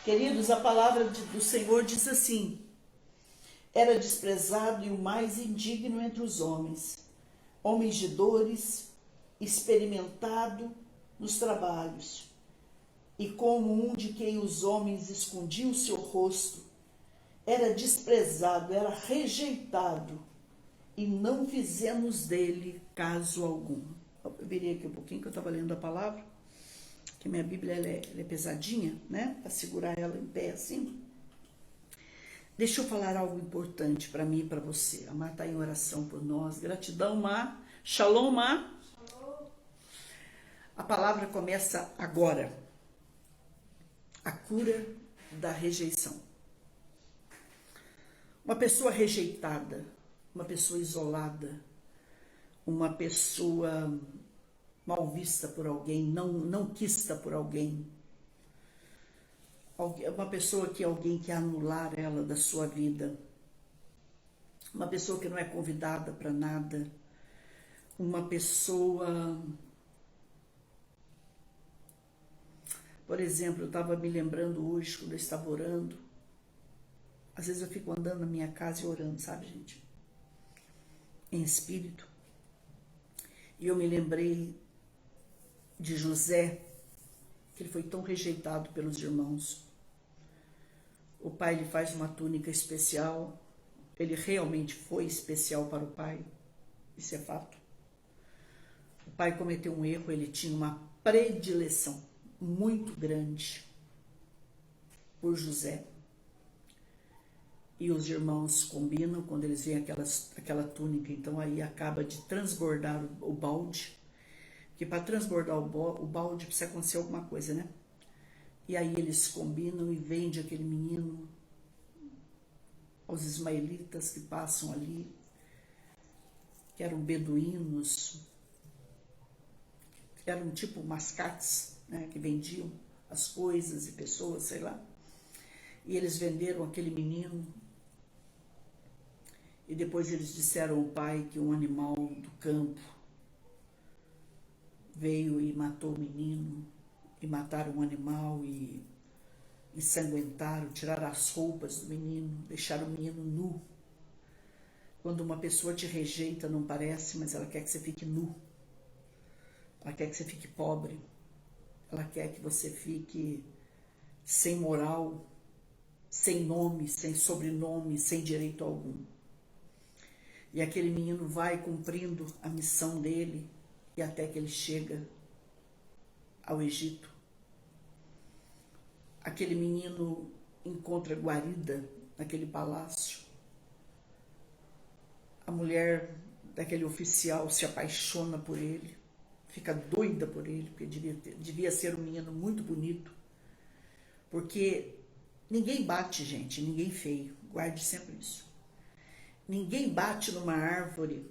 Queridos, a palavra do Senhor diz assim: era desprezado e o mais indigno entre os homens, homens de dores, experimentado nos trabalhos, e como um de quem os homens escondiam o seu rosto, era desprezado, era rejeitado, e não fizemos dele caso algum. Eu virei aqui um pouquinho que eu estava lendo a palavra, que minha Bíblia ela é pesadinha, né? Para segurar ela em pé assim. Deixa eu falar algo importante para mim e para você. A Má está em oração por nós. Gratidão, Má. Shalom, Má. A palavra começa agora. A cura da rejeição. Uma pessoa rejeitada, uma pessoa isolada, uma pessoa mal vista por alguém, não quista por alguém, uma pessoa que alguém quer anular ela da sua vida, uma pessoa que não é convidada para nada, uma pessoa... Por exemplo, eu estava me lembrando hoje, quando eu estava orando, às vezes eu fico andando na minha casa e orando, sabe, gente? Em espírito. E eu me lembrei de José, que ele foi tão rejeitado pelos irmãos. O pai lhe faz uma túnica especial. Ele realmente foi especial para o pai. Isso é fato. O pai cometeu um erro, ele tinha uma predileção muito grande por José. E os irmãos combinam quando eles veem aquela túnica, então aí acaba de transbordar o balde, porque para transbordar o balde precisa acontecer alguma coisa, né? E aí eles combinam e vendem aquele menino aos ismaelitas que passam ali, que eram beduínos, eram tipo mascates, né, que vendiam as coisas e pessoas, sei lá. E eles venderam aquele menino. E depois eles disseram ao pai que um animal do campo veio e matou o menino, e mataram o animal e ensanguentaram, tiraram as roupas do menino, deixaram o menino nu. Quando uma pessoa te rejeita, não parece, mas ela quer que você fique nu. Ela quer que você fique pobre. Ela quer que você fique sem moral, sem nome, sem sobrenome, sem direito algum. E aquele menino vai cumprindo a missão dele e até que ele chega ao Egito. Aquele menino encontra guarida naquele palácio. A mulher daquele oficial se apaixona por ele, fica doida por ele, porque devia ser um menino muito bonito. Porque ninguém bate, gente, ninguém feio. Guarde sempre isso. Ninguém bate numa árvore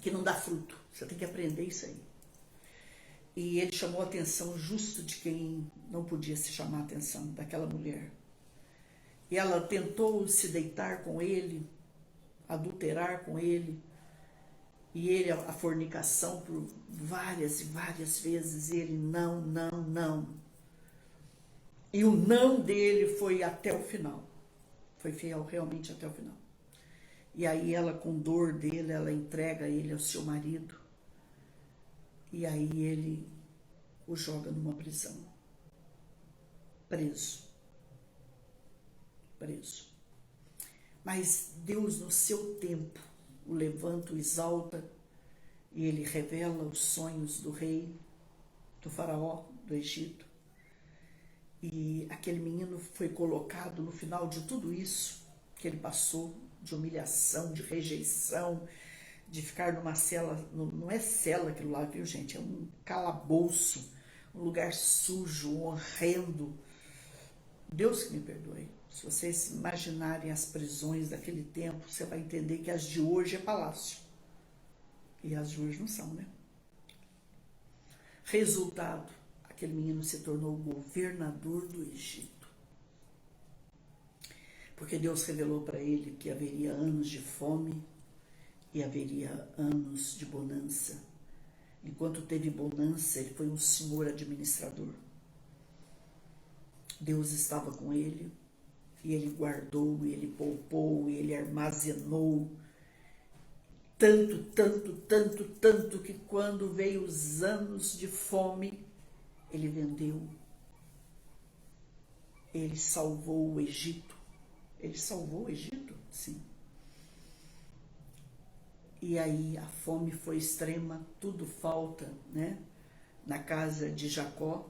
que não dá fruto. Você tem que aprender isso aí. E ele chamou a atenção justo de quem não podia se chamar a atenção, daquela mulher. E ela tentou se deitar com ele, adulterar com ele, e ele, a fornicação por várias e várias vezes, ele não, não, não. E o não dele foi até o final. Foi fiel realmente até o final. E aí ela, com dor dele, ela entrega ele ao seu marido. E aí ele o joga numa prisão. Preso. Preso. Mas Deus, no seu tempo, o levanta, o exalta, e ele revela os sonhos do rei, do faraó, do Egito. E aquele menino foi colocado no final de tudo isso que ele passou, de humilhação, de rejeição, de ficar numa cela, não é cela aquilo lá, viu, gente? É um calabouço, um lugar sujo, horrendo. Deus que me perdoe. Se vocês imaginarem as prisões daquele tempo, você vai entender que as de hoje é palácio. E as de hoje não são, né? Resultado, aquele menino se tornou governador do Egito. Porque Deus revelou para ele que haveria anos de fome e haveria anos de bonança. Enquanto teve bonança, ele foi um senhor administrador. Deus estava com ele, e ele guardou, e ele poupou, e ele armazenou. Tanto, tanto, tanto, tanto, que quando veio os anos de fome, ele vendeu. Ele salvou o Egito. Ele salvou o Egito? Sim. E aí a fome foi extrema, tudo falta, né? Na casa de Jacó.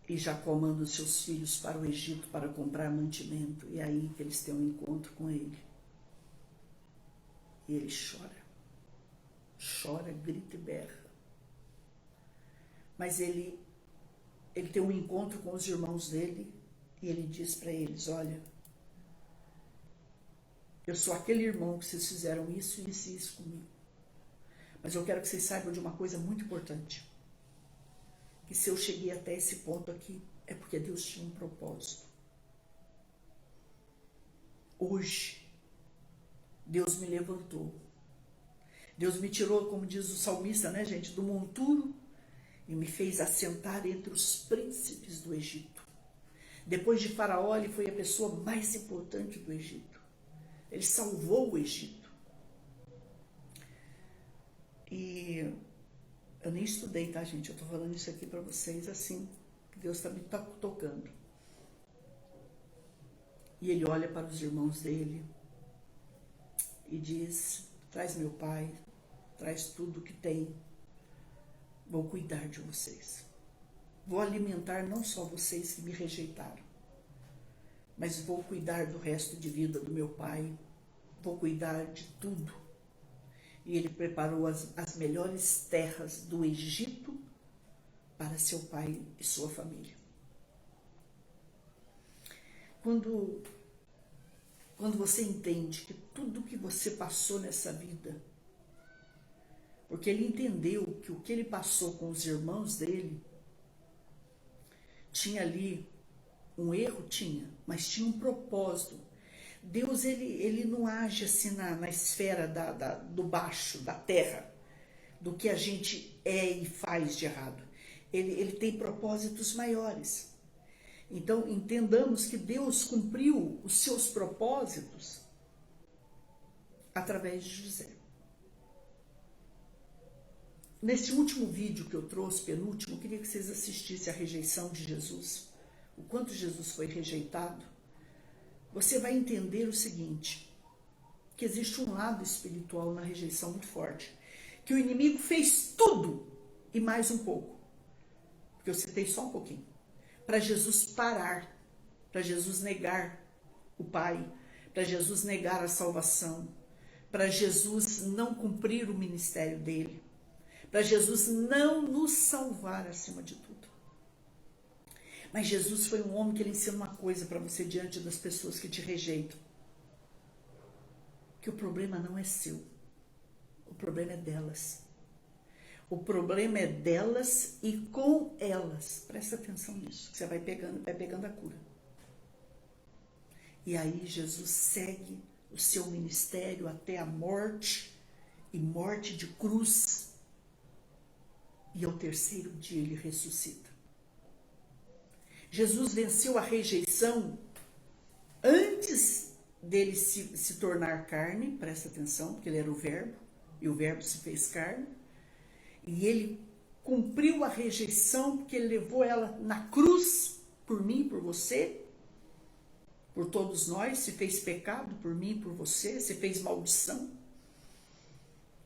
E Jacó manda os seus filhos para o Egito para comprar mantimento. E é aí que eles têm um encontro com ele. E ele chora. Chora, grita e berra. Mas ele tem um encontro com os irmãos dele. E ele diz para eles, olha, eu sou aquele irmão que vocês fizeram isso, isso e isso comigo. Mas eu quero que vocês saibam de uma coisa muito importante. Que se eu cheguei até esse ponto aqui, é porque Deus tinha um propósito. Hoje, Deus me levantou. Deus me tirou, como diz o salmista, né, gente, do monturo e me fez assentar entre os príncipes do Egito. Depois de Faraó, ele foi a pessoa mais importante do Egito. Ele salvou o Egito. E eu nem estudei, tá, gente? Eu tô falando isso aqui para vocês assim, que Deus tá me tocando. E ele olha para os irmãos dele e diz, traz meu pai, traz tudo que tem. Vou cuidar de vocês. Vou alimentar não só vocês que me rejeitaram, mas vou cuidar do resto de vida do meu pai. Vou cuidar de tudo. E ele preparou as melhores terras do Egito para seu pai e sua família. Quando você entende que tudo que você passou nessa vida, porque ele entendeu que o que ele passou com os irmãos dele, tinha ali um erro, mas tinha um propósito. Deus, ele não age assim na esfera do baixo, da terra, do que a gente é e faz de errado. Ele tem propósitos maiores. Então, entendamos que Deus cumpriu os seus propósitos através de José. Nesse último vídeo que eu trouxe, penúltimo, eu queria que vocês assistissem a rejeição de Jesus, o quanto Jesus foi rejeitado. Você vai entender o seguinte, que existe um lado espiritual na rejeição muito forte, que o inimigo fez tudo e mais um pouco, porque eu citei só um pouquinho, para Jesus parar, para Jesus negar o Pai, para Jesus negar a salvação, para Jesus não cumprir o ministério dele, para Jesus não nos salvar acima de tudo. Mas Jesus foi um homem que ele ensina uma coisa para você diante das pessoas que te rejeitam. Que o problema não é seu. O problema é delas. O problema é delas e com elas. Presta atenção nisso, que você vai pegando a cura. E aí Jesus segue o seu ministério até a morte, e morte de cruz. E ao terceiro dia ele ressuscita. Jesus venceu a rejeição antes dele se tornar carne, presta atenção, porque ele era o verbo, e o verbo se fez carne, e ele cumpriu a rejeição, porque ele levou ela na cruz, por mim, por você, por todos nós, se fez pecado por mim, por você, se fez maldição,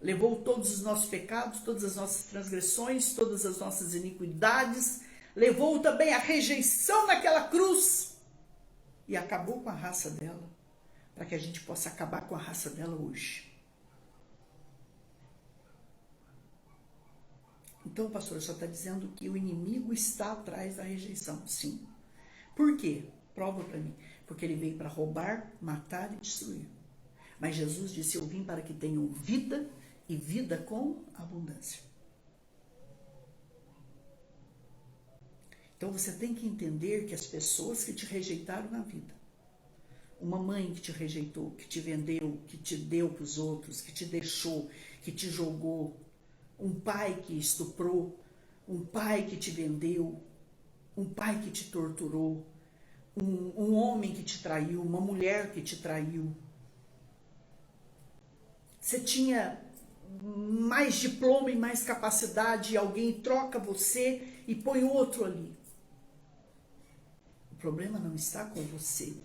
levou todos os nossos pecados, todas as nossas transgressões, todas as nossas iniquidades, levou também a rejeição naquela cruz e acabou com a raça dela, para que a gente possa acabar com a raça dela hoje. Então, pastor, só está dizendo que o inimigo está atrás da rejeição. Sim. Por quê? Prova para mim. Porque ele veio para roubar, matar e destruir. Mas Jesus disse, eu vim para que tenham vida e vida com abundância. Então você tem que entender que as pessoas que te rejeitaram na vida, uma mãe que te rejeitou, que te vendeu, que te deu para os outros, que te deixou, que te jogou, um pai que estuprou, um pai que te vendeu, um pai que te torturou, um homem que te traiu, uma mulher que te traiu. Você tinha mais diploma e mais capacidade e alguém troca você e põe outro ali. O problema não está com você.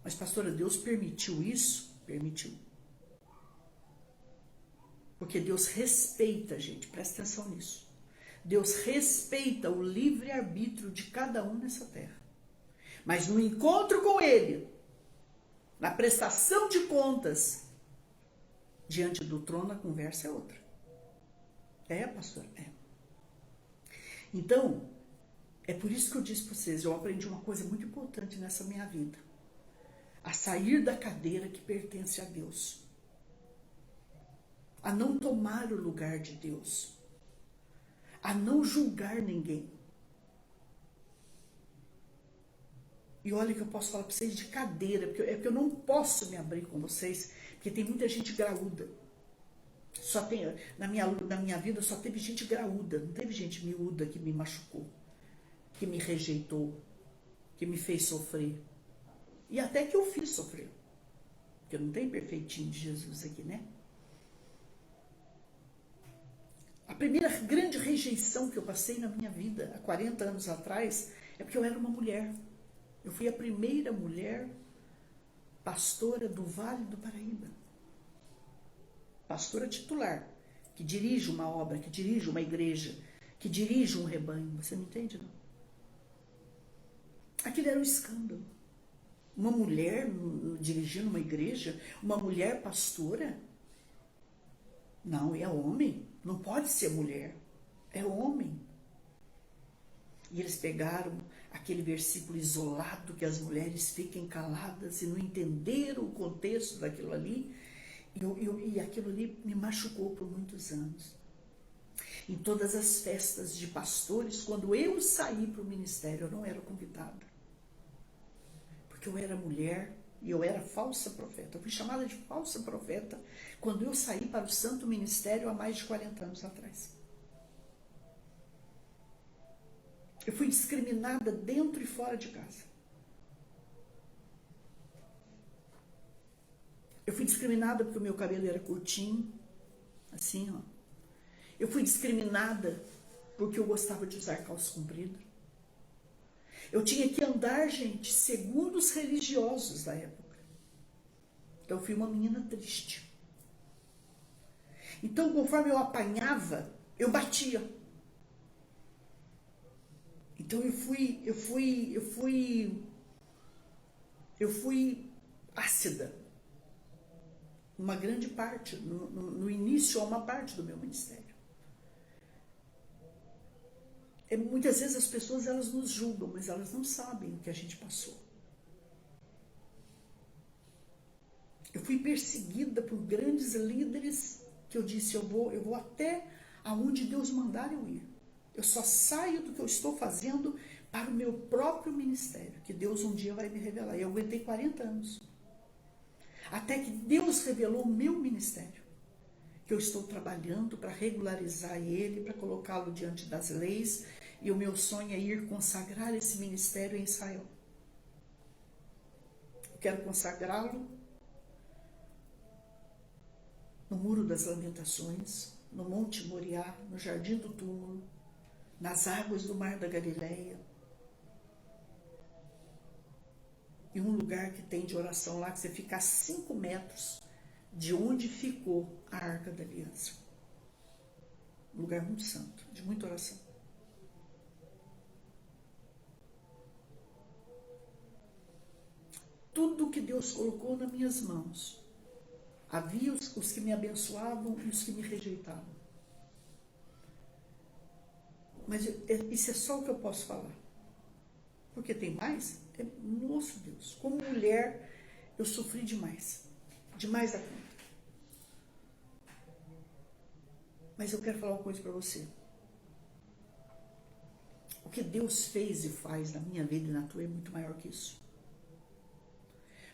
Mas, pastora, Deus permitiu isso? Permitiu. Porque Deus respeita, gente, presta atenção nisso. Deus respeita o livre-arbítrio de cada um nessa terra. Mas no encontro com Ele, na prestação de contas, diante do trono a conversa é outra. É, pastor? É. Então, é por isso que eu disse para vocês, eu aprendi uma coisa muito importante nessa minha vida. A sair da cadeira que pertence a Deus. A não tomar o lugar de Deus. A não julgar ninguém. E olha que eu posso falar para vocês de cadeira, porque eu não posso me abrir com vocês, porque tem muita gente graúda. Só tem, na minha vida só teve gente graúda, não teve gente miúda que me machucou, que me rejeitou, que me fez sofrer. E até que eu fiz sofrer. Porque não tem perfeitinho de Jesus aqui, né? A primeira grande rejeição que eu passei na minha vida, há 40 anos atrás, é porque eu era uma mulher. Eu fui a primeira mulher pastora do Vale do Paraíba. Pastora titular, que dirige uma obra, que dirige uma igreja, que dirige um rebanho. Você não entende, não? Aquilo era um escândalo. Uma mulher dirigindo uma igreja, uma mulher pastora? Não, é homem. Não pode ser mulher. É homem. E eles pegaram aquele versículo isolado que as mulheres fiquem caladas e não entenderam o contexto daquilo ali. E aquilo ali me machucou por muitos anos. Em todas as festas de pastores, quando eu saí para o ministério, eu não era convidada. Porque eu era mulher e eu era falsa profeta. Eu fui chamada de falsa profeta quando eu saí para o santo ministério há mais de 40 anos atrás. Eu fui discriminada dentro e fora de casa. Eu fui discriminada porque o meu cabelo era curtinho, assim, ó. Eu fui discriminada porque eu gostava de usar calça comprida. Eu tinha que andar, gente, segundo os religiosos da época. Então, eu fui uma menina triste. Então, conforme eu apanhava, eu batia. Então, eu fui ácida. Uma grande parte, no início, a uma parte do meu ministério. Muitas vezes as pessoas elas nos julgam, mas elas não sabem o que a gente passou. Eu fui perseguida por grandes líderes que eu disse, eu vou até aonde Deus mandar eu ir. Eu só saio do que eu estou fazendo para o meu próprio ministério, que Deus um dia vai me revelar. E eu aguentei 40 anos. Até que Deus revelou o meu ministério. Que eu estou trabalhando para regularizar ele, para colocá-lo diante das leis. E o meu sonho é ir consagrar esse ministério em Israel. Eu quero consagrá-lo no Muro das Lamentações, no Monte Moriá, no Jardim do Túmulo, nas águas do Mar da Galileia. E um lugar que tem de oração lá, que você fica a 5 metros de onde ficou a Arca da Aliança. Um lugar muito santo, de muita oração. Tudo que Deus colocou nas minhas mãos. Havia os que me abençoavam e os que me rejeitavam. Mas isso é só o que eu posso falar. Porque tem mais? Nosso Deus, como mulher, eu sofri demais. Demais da conta. Mas eu quero falar uma coisa para você. O que Deus fez e faz na minha vida e na tua é muito maior que isso.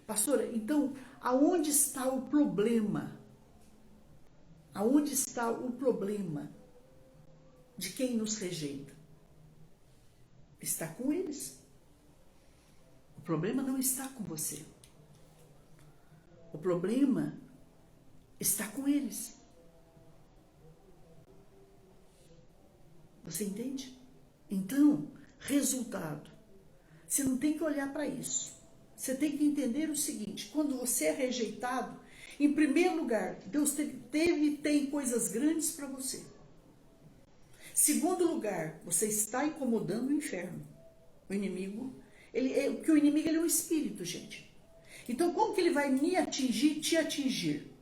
Pastora, então, aonde está o problema? Aonde está o problema de quem nos rejeita? está com eles. O problema não está com você. O problema está com eles. Você entende? Então, resultado. Você não tem que olhar para isso. Você tem que entender o seguinte: quando você é rejeitado, em primeiro lugar, Deus tem coisas grandes para você. Segundo lugar, você está incomodando o inferno. O inimigo, porque o inimigo ele é um espírito, gente. Então, como que ele vai me atingir, te atingir?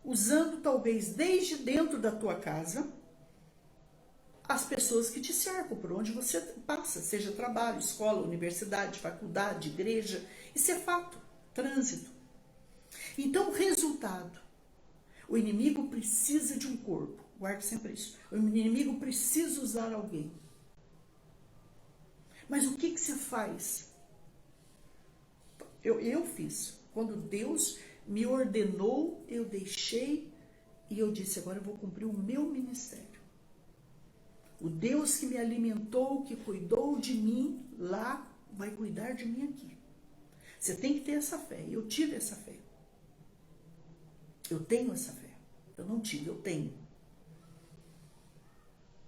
Usando talvez desde dentro da tua casa as pessoas que te cercam, por onde você passa, seja trabalho, escola, universidade, faculdade, igreja. Isso é fato, trânsito. Então, resultado, o inimigo precisa de um corpo, guarde sempre isso. O inimigo precisa usar alguém. Mas o que você faz? Eu fiz. Quando Deus me ordenou, eu deixei e eu disse: agora eu vou cumprir o meu ministério. O Deus que me alimentou, que cuidou de mim lá, vai cuidar de mim aqui. Você tem que ter essa fé. Eu tive essa fé. Eu tenho essa fé. Eu não tive, eu tenho.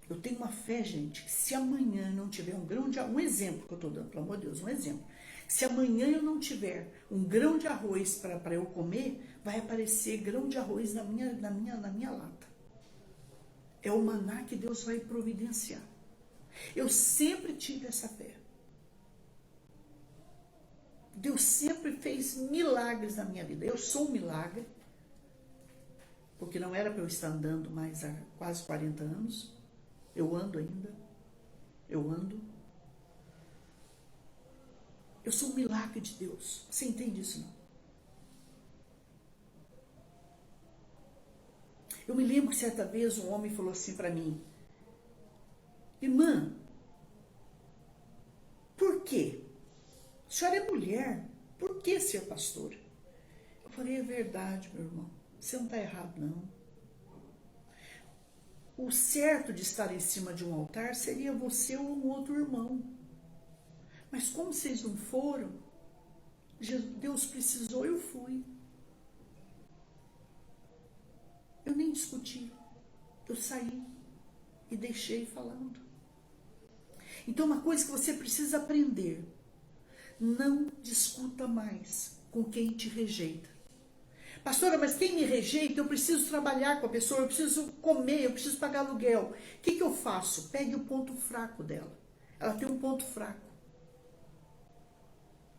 Eu tenho uma fé, gente, que se amanhã não tiver um grão de arroz, um exemplo que eu estou dando, pelo amor de Deus, um exemplo. Se amanhã eu não tiver um grão de arroz para eu comer, vai aparecer grão de arroz na minha lata. É o maná que Deus vai providenciar. Eu sempre tive essa fé. Deus sempre fez milagres na minha vida. Eu sou um milagre, porque não era para eu estar andando mais há quase 40 anos. Eu ando ainda. Eu ando. Eu sou um milagre de Deus. Você entende isso, não? Eu me lembro que certa vez um homem falou assim para mim: irmã, por quê? A senhora é mulher, por que ser pastora? Eu falei: é verdade, meu irmão, você não está errado, não. O certo de estar em cima de um altar seria você ou um outro irmão. Mas como vocês não foram, Deus precisou, eu fui. Eu nem discuti, eu saí e deixei falando. Então, uma coisa que você precisa aprender: não discuta mais com quem te rejeita. Pastora, mas quem me rejeita, eu preciso trabalhar com a pessoa, eu preciso comer, eu preciso pagar aluguel. O que eu faço? Pegue o ponto fraco dela. Ela tem um ponto fraco.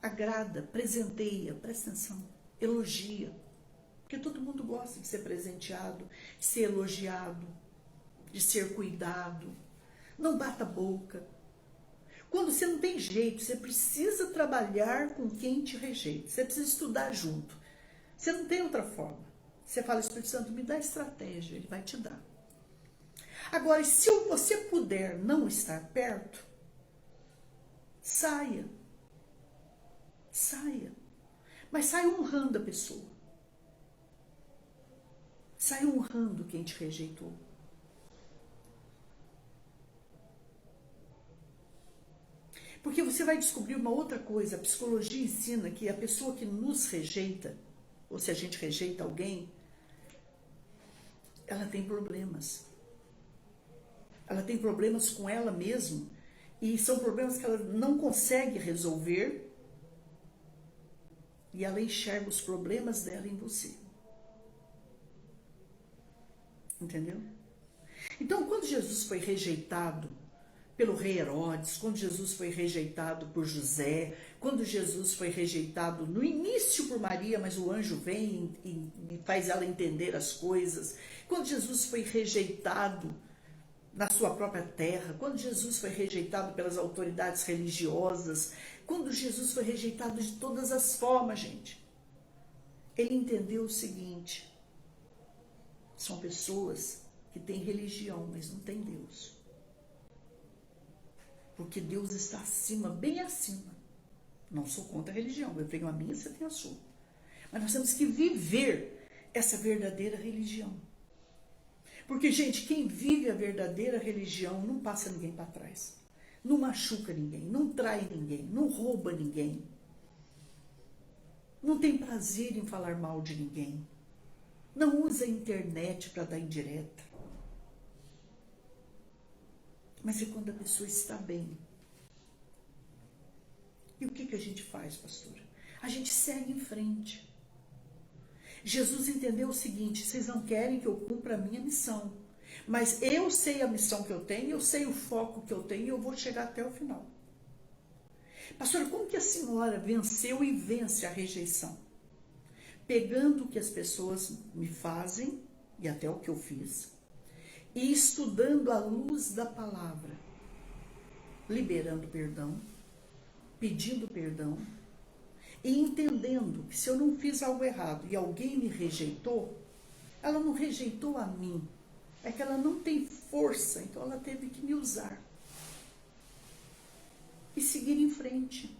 Agrada, presenteia, presta atenção, elogia. Porque todo mundo gosta de ser presenteado, de ser elogiado, de ser cuidado. Não bata a boca. Quando você não tem jeito, você precisa trabalhar com quem te rejeita. Você precisa estudar junto. Você não tem outra forma. Você fala: Espírito Santo, me dá estratégia, ele vai te dar. Agora, se você puder não estar perto, saia. Saia. Mas saia honrando a pessoa. Saia honrando quem te rejeitou. Porque você vai descobrir uma outra coisa. A psicologia ensina que a pessoa que nos rejeita, ou se a gente rejeita alguém, ela tem problemas. Ela tem problemas com ela mesma. E são problemas que ela não consegue resolver. E ela enxerga os problemas dela em você. Entendeu? Então, quando Jesus foi rejeitado pelo rei Herodes, quando Jesus foi rejeitado por José, quando Jesus foi rejeitado no início por Maria, mas o anjo vem e faz ela entender as coisas, quando Jesus foi rejeitado na sua própria terra, quando Jesus foi rejeitado pelas autoridades religiosas, quando Jesus foi rejeitado de todas as formas, gente, ele entendeu o seguinte: são pessoas que têm religião, mas não têm Deus. Porque Deus está acima, bem acima. Não sou contra a religião, eu tenho a minha, você tem a sua. Mas nós temos que viver essa verdadeira religião. Porque, gente, quem vive a verdadeira religião não passa ninguém para trás. não machuca ninguém, não trai ninguém, não rouba ninguém, não tem prazer em falar mal de ninguém, não usa a internet para dar indireta. Mas é quando a pessoa está bem. E o que a gente faz, pastora? A gente segue em frente. Jesus entendeu o seguinte: vocês não querem que eu cumpra a minha missão, mas eu sei a missão que eu tenho, eu sei o foco que eu tenho e eu vou chegar até o final. Pastora, como que a senhora venceu e vence a rejeição? Pegando o que as pessoas me fazem, e até o que eu fiz, e estudando a luz da palavra, liberando perdão, pedindo perdão, e entendendo que se eu não fiz algo errado e alguém me rejeitou, ela não rejeitou a mim, é que ela não tem força, então ela teve que me usar. E seguir em frente.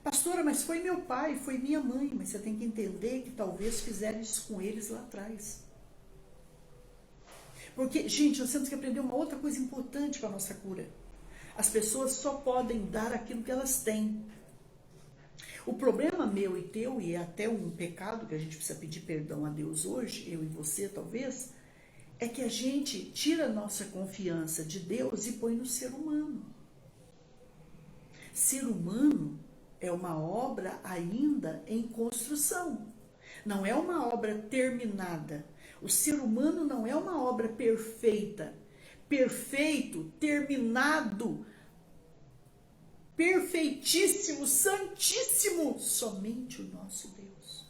Pastora, mas foi meu pai, foi minha mãe, mas você tem que entender que talvez fizeram isso com eles lá atrás. Porque, gente, nós temos que aprender uma outra coisa importante para a nossa cura. As pessoas só podem dar aquilo que elas têm. O problema meu e teu, e é até um pecado que a gente precisa pedir perdão a Deus hoje, eu e você talvez, é que a gente tira a nossa confiança de Deus e põe no ser humano. Ser humano é uma obra ainda em construção. Não é uma obra terminada. O ser humano não é uma obra perfeita. Perfeito, terminado, perfeitíssimo, santíssimo, somente o nosso Deus.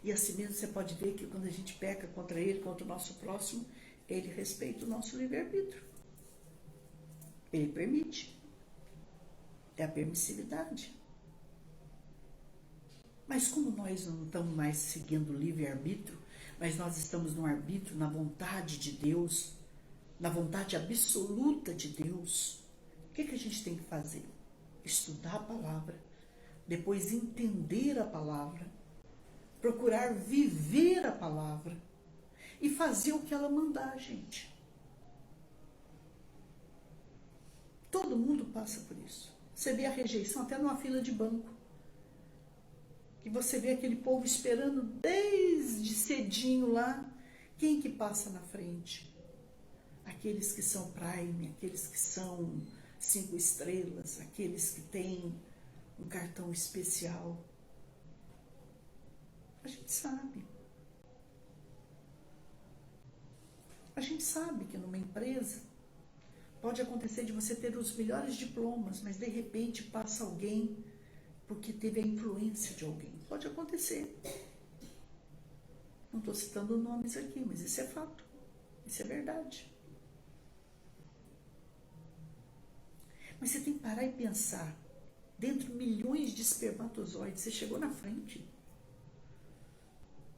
E assim mesmo você pode ver que quando a gente peca contra ele, contra o nosso próximo, ele respeita o nosso livre-arbítrio. Ele permite. É a permissividade. Mas como nós não estamos mais seguindo o livre-arbítrio, mas nós estamos no arbítrio, na vontade de Deus, na vontade absoluta de Deus, o que a gente tem que fazer? Estudar a palavra, depois entender a palavra, procurar viver a palavra e fazer o que ela mandar, gente. Todo mundo passa por isso. Você vê a rejeição até numa fila de banco. E você vê aquele povo esperando desde cedinho lá. Quem que passa na frente? Aqueles que são Prime, aqueles que são 5 estrelas, aqueles que têm um cartão especial. A gente sabe. A gente sabe que numa empresa pode acontecer de você ter os melhores diplomas, mas de repente passa alguém porque teve a influência de alguém. Pode acontecer. Não estou citando nomes aqui, mas isso é fato. Isso é verdade. Mas você tem que parar e pensar. Dentro de milhões de espermatozoides, você chegou na frente.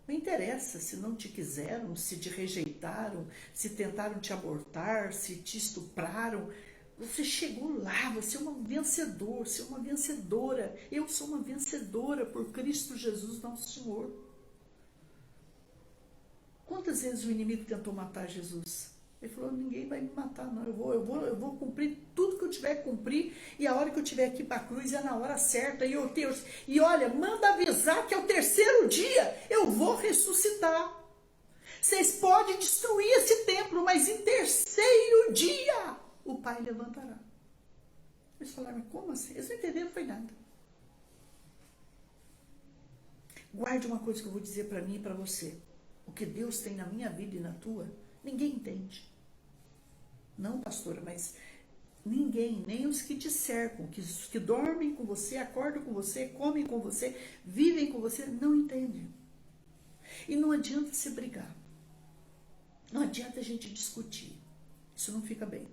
Não interessa se não te quiseram, se te rejeitaram, se tentaram te abortar, se te estupraram. Você chegou lá, você é um vencedor, você é uma vencedora. Eu sou uma vencedora por Cristo Jesus, nosso Senhor. Quantas vezes o inimigo tentou matar Jesus? Ele falou, ninguém vai me matar, não. Eu vou cumprir tudo que eu tiver que cumprir, e a hora que eu tiver aqui para a cruz é na hora certa. E olha, manda avisar que é o terceiro dia eu vou ressuscitar. Vocês podem destruir esse templo, mas em terceiro dia o Pai levantará. Eles falaram, mas como assim? Eles não entenderam, foi nada. Guarde uma coisa que eu vou dizer para mim e para você. O que Deus tem na minha vida e na tua, ninguém entende. Não, pastora, mas ninguém, nem os que te cercam, que dormem com você, acordam com você, comem com você, vivem com você, não entendem. E não adianta se brigar. Não adianta a gente discutir. Isso não fica bem.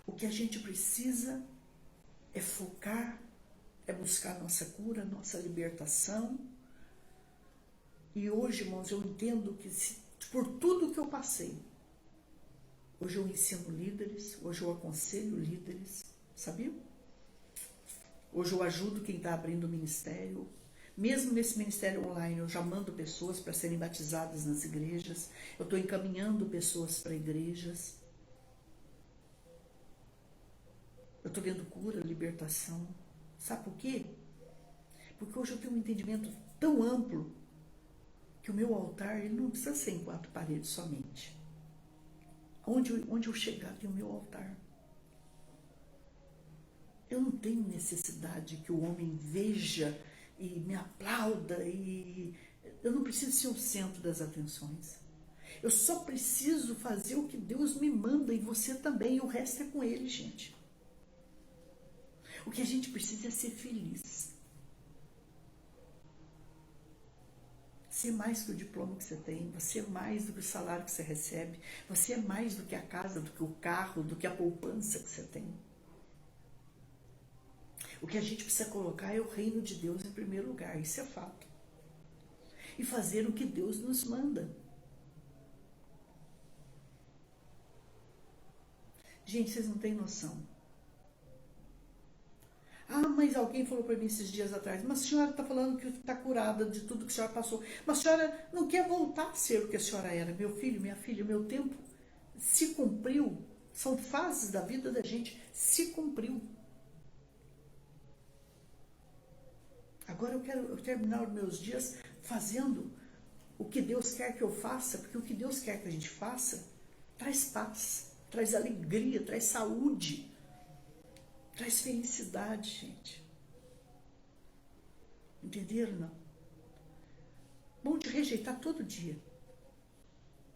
O que a gente precisa é focar, é buscar nossa cura, nossa libertação. E hoje, irmãos, eu entendo que por tudo que eu passei, hoje eu ensino líderes, hoje eu aconselho líderes, sabia? Hoje eu ajudo quem está abrindo o ministério. Mesmo nesse ministério online, eu já mando pessoas para serem batizadas nas igrejas. Eu estou encaminhando pessoas para igrejas. Eu estou vendo cura, libertação. Sabe por quê? Porque hoje eu tenho um entendimento tão amplo que o meu altar ele não precisa ser em 4 paredes somente. Onde eu chegar tem o meu altar. Eu não tenho necessidade que o homem veja e me aplauda. Eu não preciso ser o centro das atenções. Eu só preciso fazer o que Deus me manda e você também. E o resto é com Ele, gente. O que a gente precisa é ser feliz. Ser mais que o diploma que você tem, você é mais do que o salário que você recebe, você é mais do que a casa, do que o carro, do que a poupança que você tem. O que a gente precisa colocar é o reino de Deus em primeiro lugar, isso é fato. E fazer o que Deus nos manda. Gente, vocês não têm noção. Ah, mas alguém falou para mim esses dias atrás, mas a senhora está falando que está curada de tudo que a senhora passou, mas a senhora não quer voltar a ser o que a senhora era. Meu filho, minha filha, o meu tempo se cumpriu. São fases da vida da gente, se cumpriu. Agora eu quero terminar os meus dias fazendo o que Deus quer que eu faça, porque o que Deus quer que a gente faça traz paz, traz alegria, traz saúde, traz felicidade, gente. Entenderam, não? Vão te rejeitar todo dia.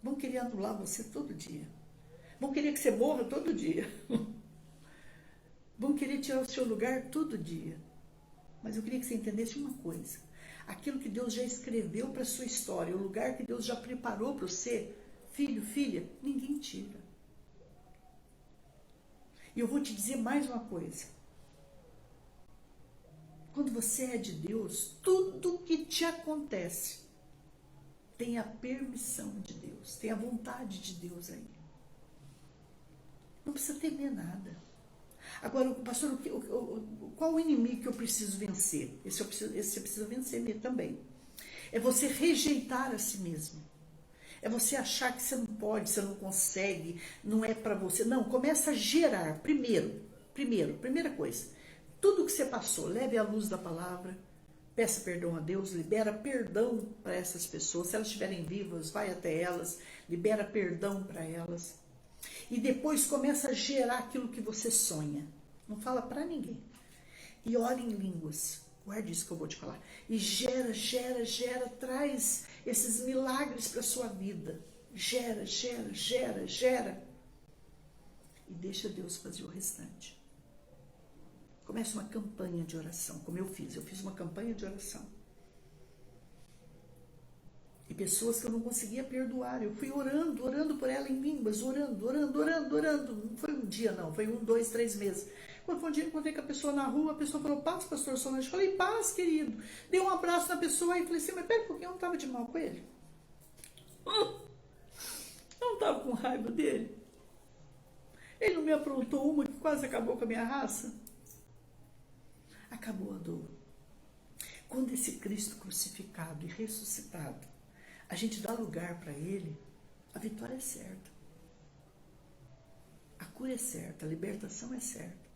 Vão querer anular você todo dia. Vão querer que você morra todo dia. Vão querer tirar o seu lugar todo dia. Mas eu queria que você entendesse uma coisa. Aquilo que Deus já escreveu para a sua história, o lugar que Deus já preparou para você, filho, filha, ninguém tira. E eu vou te dizer mais uma coisa. Quando você é de Deus, tudo que te acontece tem a permissão de Deus, tem a vontade de Deus aí. Não precisa temer nada. Agora, pastor, qual o inimigo que eu preciso vencer? Esse você precisa vencer também. É você rejeitar a si mesmo. É você achar que você não pode, você não consegue, não é para você. Não, começa a gerar. Primeira coisa. Tudo que você passou, leve à luz da palavra. Peça perdão a Deus, libera perdão para essas pessoas. Se elas estiverem vivas, vai até elas, libera perdão para elas. E depois começa a gerar aquilo que você sonha. Não fala para ninguém. E ore em línguas. Guarde isso que eu vou te falar. E gera, traz esses milagres para a sua vida. Gera. E deixa Deus fazer o restante. Comece uma campanha de oração, como eu fiz. Eu fiz uma campanha de oração. E pessoas que eu não conseguia perdoar. Eu fui orando por ela em línguas, orando. Não foi um dia, não. Foi 1, 2, 3 meses. Quando foi um dia, eu encontrei com a pessoa na rua, a pessoa falou, paz, pastor Solange. Eu falei, paz, querido. Dei um abraço na pessoa e falei assim, mas pera um pouquinho, eu não estava de mal com ele? Eu não estava com raiva dele? Ele não me aprontou uma que quase acabou com a minha raça? Acabou a dor. Quando esse Cristo crucificado e ressuscitado, a gente dá lugar para Ele, a vitória é certa. A cura é certa, a libertação é certa.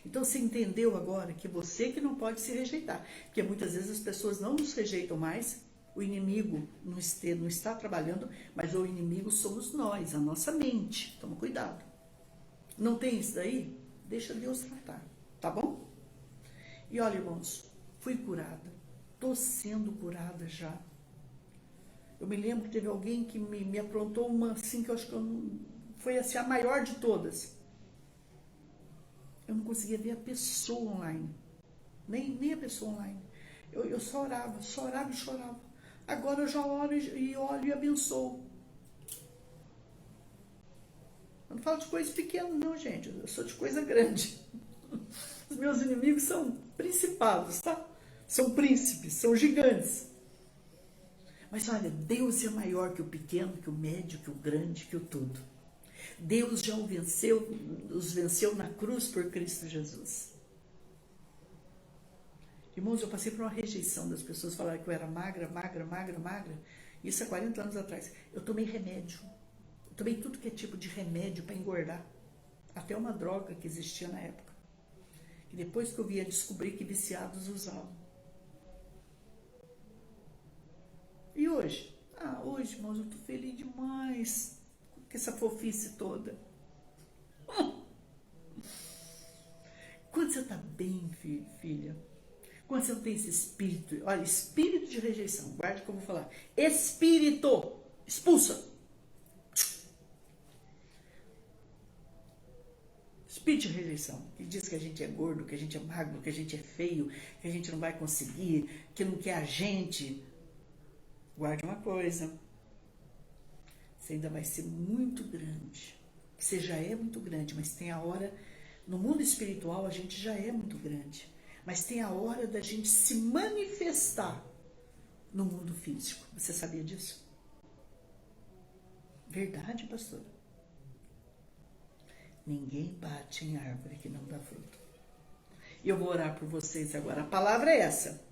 Então você entendeu agora que você que não pode se rejeitar. Porque muitas vezes as pessoas não nos rejeitam mais, o inimigo não está trabalhando, mas o inimigo somos nós, a nossa mente. Toma cuidado. Não tem isso daí? Deixa Deus tratar, tá bom? E olha, irmãos, fui curada. Estou sendo curada já. Eu me lembro que teve alguém que me aprontou uma assim, que eu acho que foi assim, a maior de todas. Eu não conseguia ver a pessoa online. Nem a pessoa online. Eu só orava e chorava. Agora eu já oro e olho e abençoo. Eu não falo de coisa pequena não, gente. Eu sou de coisa grande. Os meus inimigos são principados, tá? São príncipes, são gigantes. Mas olha, Deus é maior que o pequeno, que o médio, que o grande, que o tudo. Deus já os venceu na cruz por Cristo Jesus. Irmãos, eu passei por uma rejeição das pessoas, falaram que eu era magra. Isso há 40 anos atrás. Eu tomei remédio. Eu tomei tudo que é tipo de remédio para engordar. Até uma droga que existia na época. E depois que eu via descobrir que viciados usavam. E hoje? Hoje, irmãos, eu tô feliz demais com essa fofice toda. Quando você tá bem, filha, quando você não tem esse espírito, olha, espírito de rejeição, guarde o que eu vou falar. Espírito, expulsa. Espírito de rejeição, que diz que a gente é gordo, que a gente é magro, que a gente é feio, que a gente não vai conseguir, que não quer a gente. Guarde uma coisa, você ainda vai ser muito grande. Você já é muito grande, mas tem a hora, no mundo espiritual a gente já é muito grande, mas tem a hora da gente se manifestar no mundo físico. Você sabia disso? Verdade, pastora? Ninguém bate em árvore que não dá fruto. E eu vou orar por vocês agora. A palavra é essa.